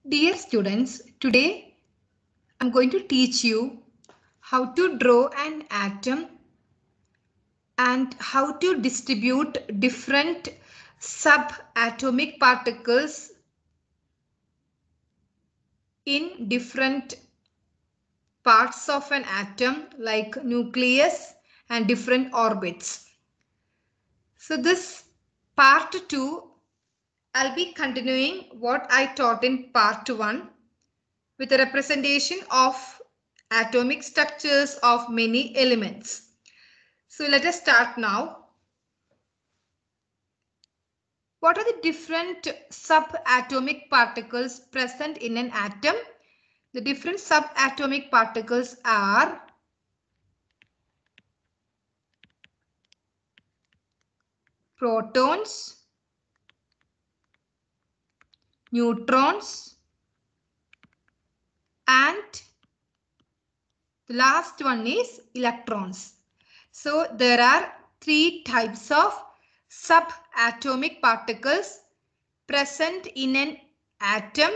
Dear students, today I'm going to teach you how to draw an atom and how to distribute different subatomic particles in different parts of an atom like nucleus and different orbits. So this part 2, I'll be continuing what I taught in part 1 with a representation of atomic structures of many elements. So let us start now. What are the different subatomic particles present in an atom? The different subatomic particles are protons, neutrons, and the last one is electrons. So there are three types of subatomic particles present in an atom.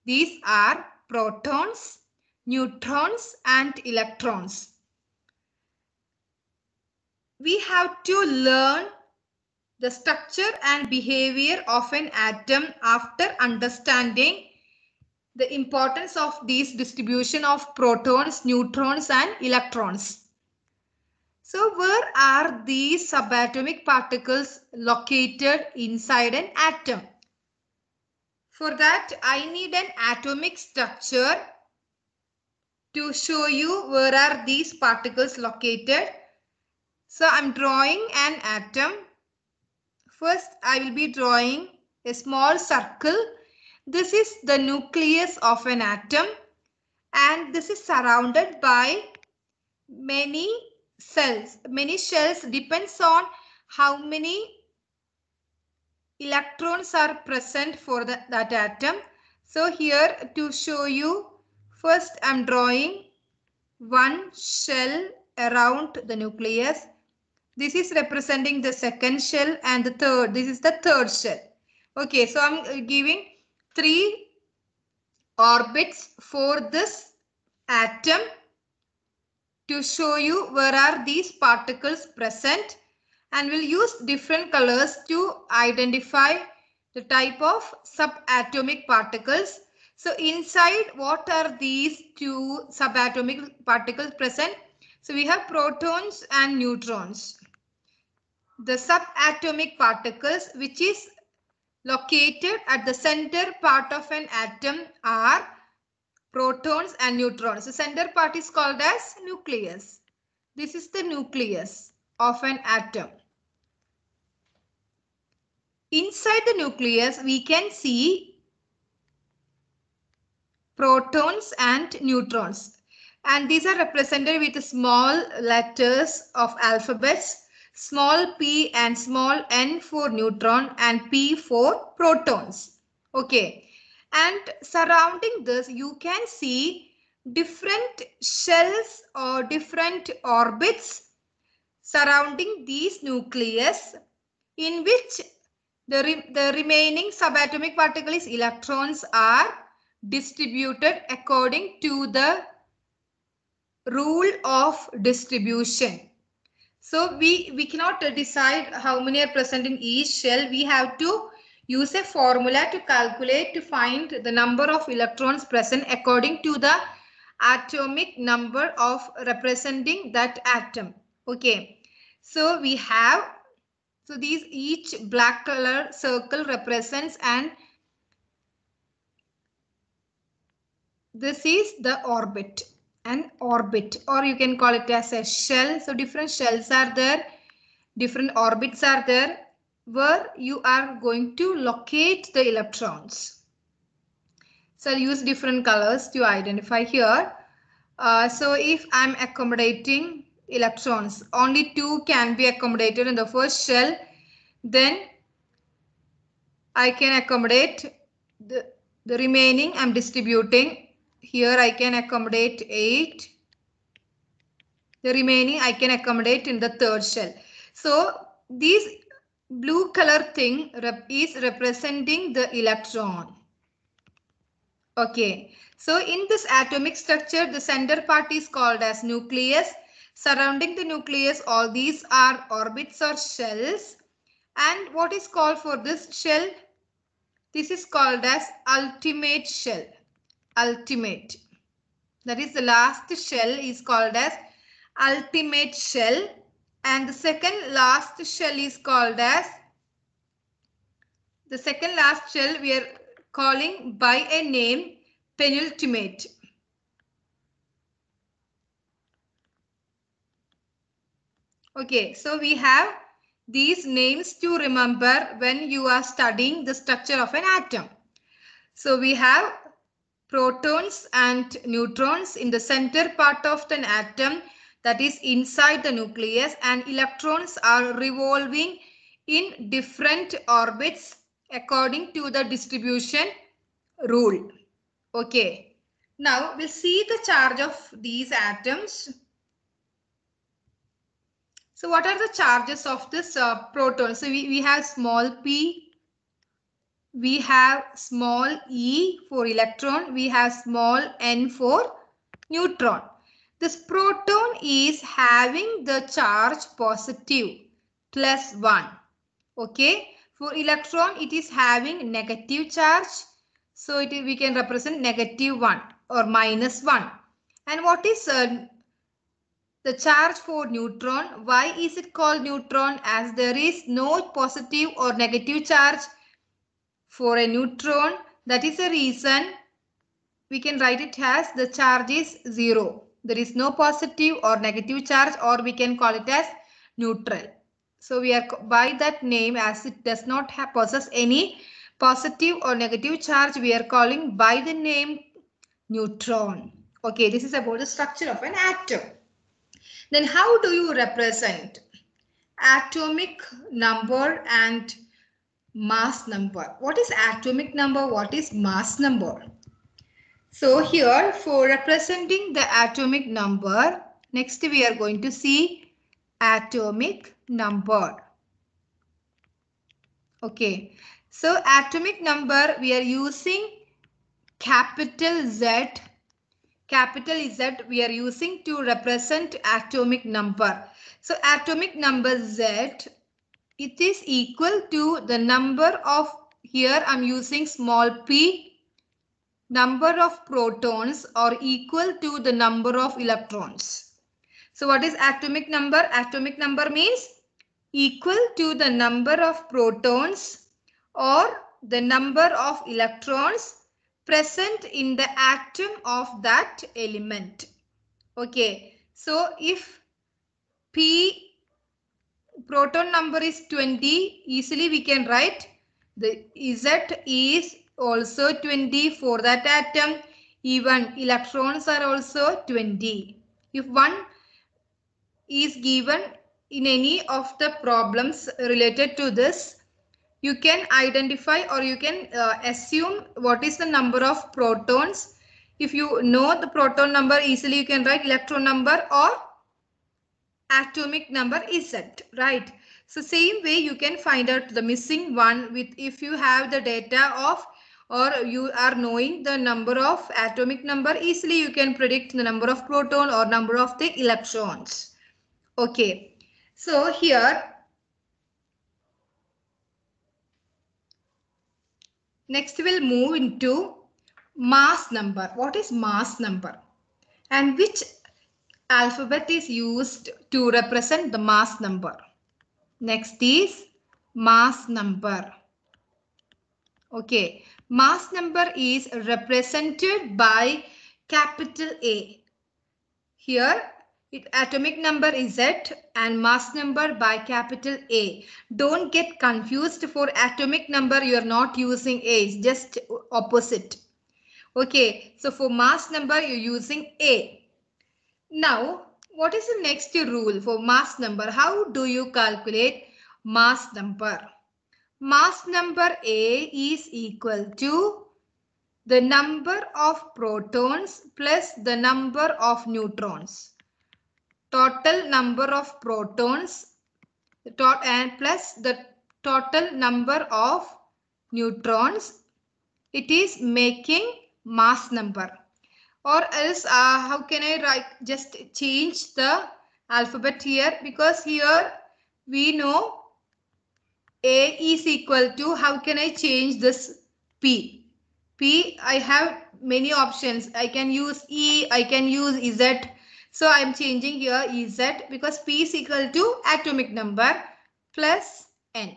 These are protons, neutrons, and electrons. We have to learn the structure and behavior of an atom after understanding the importance of these distribution of protons, neutrons, and electrons. So where are these subatomic particles located inside an atom? For that, I need an atomic structure to show you where are these particles located. So I'm drawing an atom. First, I will be drawing a small circle. This is the nucleus of an atom, and this is surrounded by many cells. Many shells depends on how many electrons are present for that atom. So here to show you, first I'm drawing one shell around the nucleus. This is representing the second shell, and the third, this is the third shell. Okay, so I'm giving 3 orbits for this atom to show you where are these particles present, and we'll use different colors to identify the type of subatomic particles. So inside, what are these 2 subatomic particles present? So we have protons and neutrons. The subatomic particles which is located at the center part of an atom are protons and neutrons. The center part is called as nucleus. This is the nucleus of an atom. Inside the nucleus, we can see protons and neutrons. And these are represented with small letters of alphabets. Small p and small n for neutron and p for protons. Okay. And surrounding this, you can see different shells or different orbits surrounding these nucleus, in which the remaining subatomic particles, electrons, are distributed according to the rule of distribution. So we cannot decide how many are present in each shell. We have to use a formula to calculate to find the number of electrons present according to the atomic number of representing that atom. Okay. So we have, so these each black color circle represents, and this is the orbit. An orbit, or you can call it as a shell. So different shells are there, different orbits are there, where you are going to locate the electrons. So I'll use different colors to identify here. So if I'm accommodating electrons, only 2 can be accommodated in the first shell, then I can accommodate the remaining. I'm distributing. Here I can accommodate 8. The remaining I can accommodate in the third shell. So this blue color thing is representing the electron. Okay, so in this atomic structure, the center part is called as nucleus. Surrounding the nucleus, all these are orbits or shells. And what is called for this shell? This is called as ultimate shell. Ultimate. That is the last shell is called as ultimate shell. And the second last shell is called as, the second last shell we are calling by a name penultimate. Okay, so we have these names to remember when you are studying the structure of an atom. So we have protons and neutrons in the center part of an atom, that is inside the nucleus, and electrons are revolving in different orbits according to the distribution rule. Okay, now we'll see the charge of these atoms. So what are the charges of this proton? So we have small p, we have small e for electron, we have small n for neutron. This proton is having the charge positive +1. Okay, for electron it is having negative charge. So we can represent -1 or -1. And what is the charge for neutron? Why is it called neutron? As there is no positive or negative charge for a neutron. That is the reason we can write it as the charge is 0. There is no positive or negative charge, or we can call it as neutral. So we are by that name, as it does not possess any positive or negative charge, we are calling by the name neutron. Okay, this is about the structure of an atom. Then how do you represent atomic number and mass number? What is atomic number? What is mass number? So here for representing the atomic number, next we are going to see atomic number. Okay, so atomic number we are using capital Z. Capital Z we are using to represent atomic number. So atomic number Z, it is equal to the number of, here I'm using small p, number of protons are equal to the number of electrons. So what is atomic number? Atomic number means equal to the number of protons or the number of electrons present in the atom of that element. Okay, so if P proton number is 20, easily we can write the Z is also 20 for that atom. Even electrons are also 20. If one is given in any of the problems related to this, you can identify or you can assume what is the number of protons. If you know the proton number, easily you can write electron number or atomic number is Z, right? So same way you can find out the missing one with, if you have the data of, or you are knowing the number of atomic number, easily you can predict the number of proton or number of the electrons. Okay, so here next we'll move into mass number. What is mass number and which alphabet is used to represent the mass number? Next is mass number. Okay, mass number is represented by capital A. Here atomic number is Z and mass number by capital A. Don't get confused. For atomic number you are not using A, it's just opposite. Okay, so for mass number you're using A. Now what is the next rule for mass number? How do you calculate mass number? Mass number A is equal to the number of protons plus the number of neutrons. Total number of protons and plus the total number of neutrons. It is making mass number. Or else how can I write, just change the alphabet here, because here we know A is equal to, how can I change this P? P, I have many options. I can use E, I can use Z. So I am changing here Z because P is equal to atomic number plus N.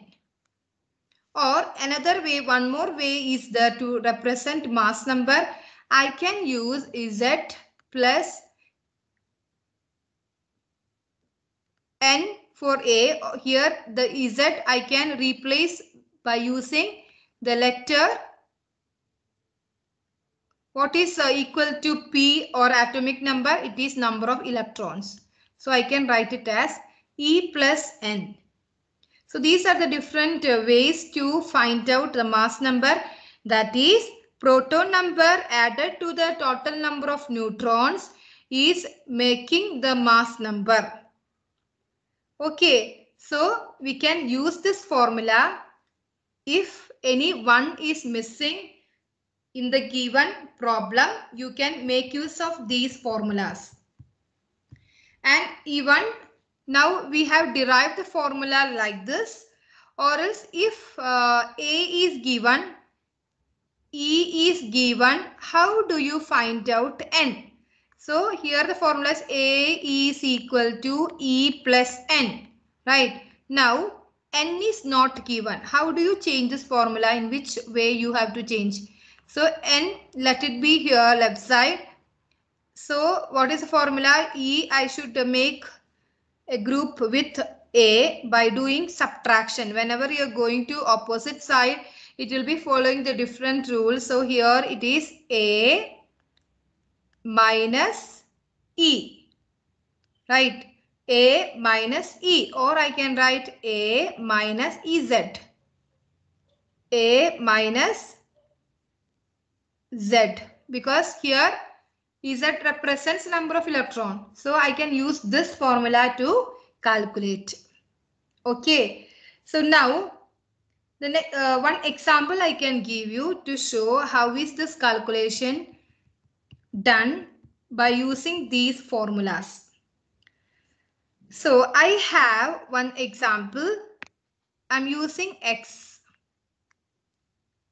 Or another way, one more way is the to represent mass number. I can use Z plus N for A. Here the Z I can replace by using the letter. What is equal to P or atomic number? It is number of electrons. So I can write it as E plus N. So these are the different ways to find out the mass number. That is, proton number added to the total number of neutrons is making the mass number. Okay, so we can use this formula. If any one is missing in the given problem, you can make use of these formulas. And even now we have derived the formula like this. Or else if A is given, E is given, how do you find out N? So here the formula is A is equal to E plus N. Right. Now N is not given. How do you change this formula? In which way you have to change? So N, let it be here left side. So what is the formula? E, I should make a group with A by doing subtraction. Whenever you are going to opposite side, it will be following the different rules. So here it is A minus E. Right. A minus E, or I can write A minus EZ. A minus Z, because here Z represents number of electrons. So I can use this formula to calculate. Okay. So now the one example I can give you to show how is this calculation done by using these formulas. So I have one example. I'm using X.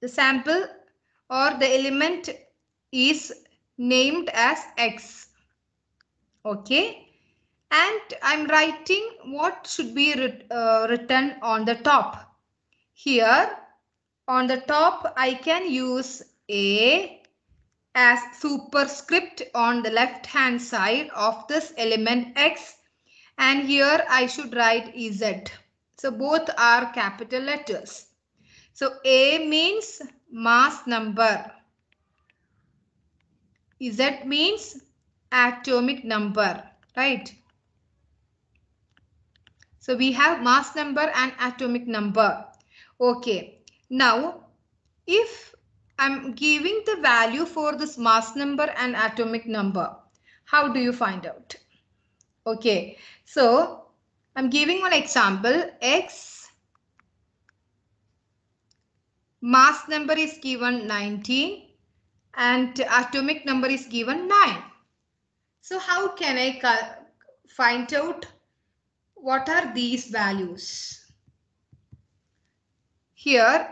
The sample or the element is named as X. Okay. And I'm writing what should be written on the top. Here on the top I can use A as superscript on the left hand side of this element X, and here I should write Z. So both are capital letters. So A means mass number. Z means atomic number, right? So we have mass number and atomic number. Okay. Now, if I'm giving the value for this mass number and atomic number, how do you find out? Okay. So I'm giving one example. X mass number is given 19 and atomic number is given 9. So how can I find out what are these values? Here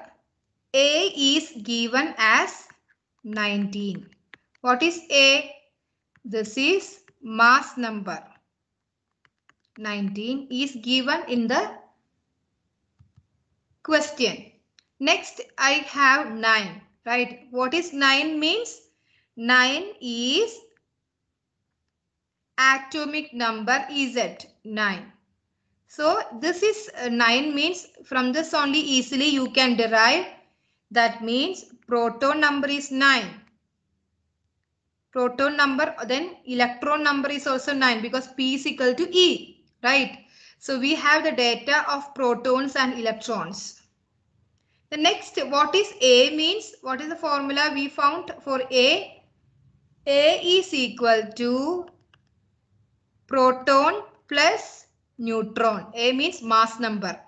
A is given as 19. What is A? This is mass number. 19 is given in the question. Next I have 9. Right. What is 9 means? 9 is atomic number Z. 9. So this is 9 means from this only easily you can derive. That means proton number is 9. Proton number, then electron number is also 9 because P is equal to E. Right. So we have the data of protons and electrons. The next, what is A means? What is the formula we found for A? A is equal to proton plus neutron. A means mass number.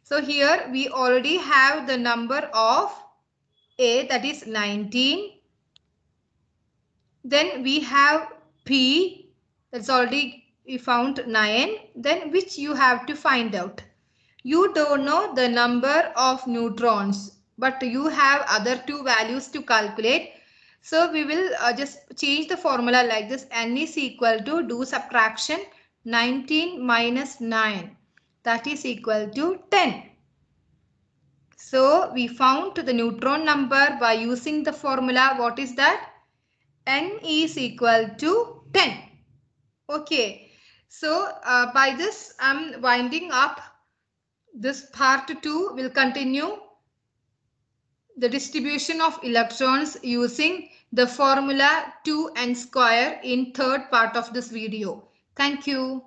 So here we already have the number of A, that is 19. Then we have P, that's already we found 9. Then which you have to find out. You don't know the number of neutrons, but you have other two values to calculate. So we will just change the formula like this. N is equal to, do subtraction, 19 minus 9. That is equal to 10. So we found the neutron number by using the formula. What is that? N is equal to 10. Okay. So by this I'm winding up. This part 2 will continue the distribution of electrons using the formula 2n square in third part of this video. Thank you.